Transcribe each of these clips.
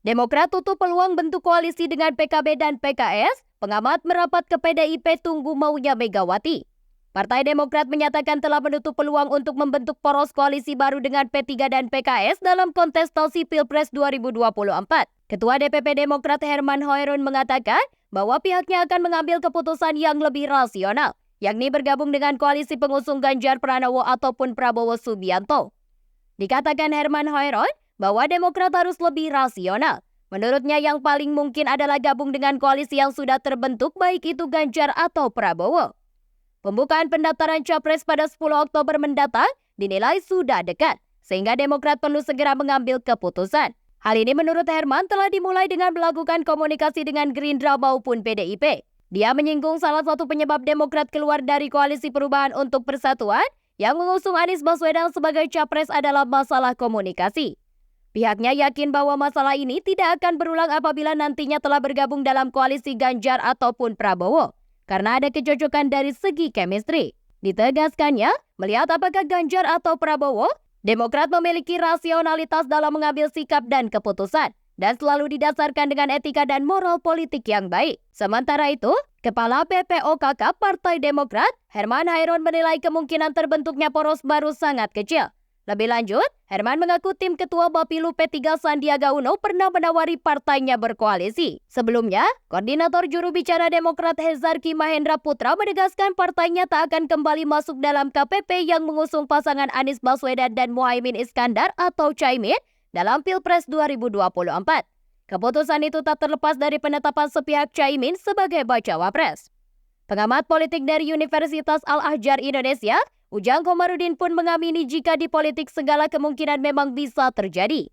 Demokrat tutup peluang bentuk koalisi dengan PKB dan PKS, pengamat merapat ke PDIP tunggu maunya Megawati. Partai Demokrat menyatakan telah menutup peluang untuk membentuk poros koalisi baru dengan P3 dan PKS dalam kontestasi Pilpres 2024. Ketua DPP Demokrat Herman Hoerun mengatakan bahwa pihaknya akan mengambil keputusan yang lebih rasional, yakni bergabung dengan koalisi pengusung Ganjar Pranowo ataupun Prabowo Subianto. Dikatakan Herman Hoerun bahwa Demokrat harus lebih rasional. Menurutnya yang paling mungkin adalah gabung dengan koalisi yang sudah terbentuk, baik itu Ganjar atau Prabowo. Pembukaan pendaftaran Capres pada 10 Oktober mendatang dinilai sudah dekat, sehingga Demokrat perlu segera mengambil keputusan. Hal ini menurut Herman telah dimulai dengan melakukan komunikasi dengan Gerindra maupun PDIP. Dia menyinggung salah satu penyebab Demokrat keluar dari Koalisi Perubahan untuk Persatuan yang mengusung Anies Baswedan sebagai Capres adalah masalah komunikasi. Pihaknya yakin bahwa masalah ini tidak akan berulang apabila nantinya telah bergabung dalam koalisi Ganjar ataupun Prabowo, karena ada kecocokan dari segi chemistry. Ditegaskannya, melihat apakah Ganjar atau Prabowo, Demokrat memiliki rasionalitas dalam mengambil sikap dan keputusan, dan selalu didasarkan dengan etika dan moral politik yang baik. Sementara itu, Kepala PPOKK Partai Demokrat, Herman Hoerun menilai kemungkinan terbentuknya poros baru sangat kecil. Lebih lanjut, Herman mengaku tim Ketua Bapilu P3 Sandiaga Uno pernah menawari partainya berkoalisi. Sebelumnya, Koordinator Juru Bicara Demokrat Hezarki Mahendra Putra menegaskan partainya tak akan kembali masuk dalam KPP yang mengusung pasangan Anies Baswedan dan Muhaimin Iskandar atau Caimin dalam Pilpres 2024. Keputusan itu tak terlepas dari penetapan sepihak Caimin sebagai bacawa pres. Pengamat politik dari Universitas Al-Azhar Indonesia, Ujang Komarudin pun mengamini jika di politik segala kemungkinan memang bisa terjadi.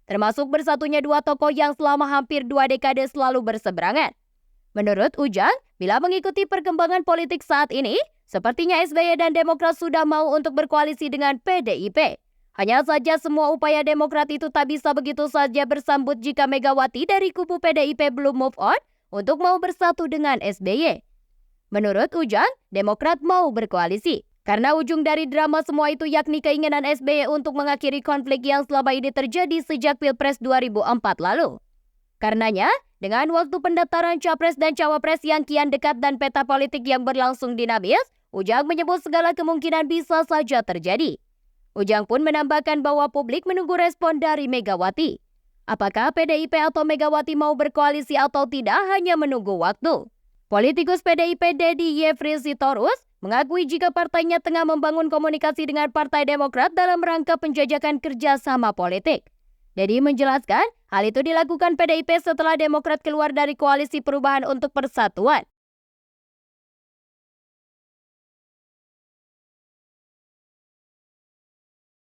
Termasuk bersatunya dua tokoh yang selama hampir 2 dekade selalu berseberangan. Menurut Ujang, bila mengikuti perkembangan politik saat ini, sepertinya SBY dan Demokrat sudah mau untuk berkoalisi dengan PDIP. Hanya saja semua upaya Demokrat itu tak bisa begitu saja bersambut jika Megawati dari kubu PDIP belum move on untuk mau bersatu dengan SBY. Menurut Ujang, Demokrat mau berkoalisi. Karena ujung dari drama semua itu yakni keinginan SBY untuk mengakhiri konflik yang selama ini terjadi sejak Pilpres 2004 lalu. Karenanya, dengan waktu pendaftaran Capres dan Cawapres yang kian dekat dan peta politik yang berlangsung dinamis, Ujang menyebut segala kemungkinan bisa saja terjadi. Ujang pun menambahkan bahwa publik menunggu respon dari Megawati. Apakah PDIP atau Megawati mau berkoalisi atau tidak hanya menunggu waktu. Politikus PDIP Deddy Yefri Sitorus mengakui jika partainya tengah membangun komunikasi dengan Partai Demokrat dalam rangka penjajakan kerjasama politik. Deddy menjelaskan hal itu dilakukan PDIP setelah Demokrat keluar dari Koalisi Perubahan untuk Persatuan.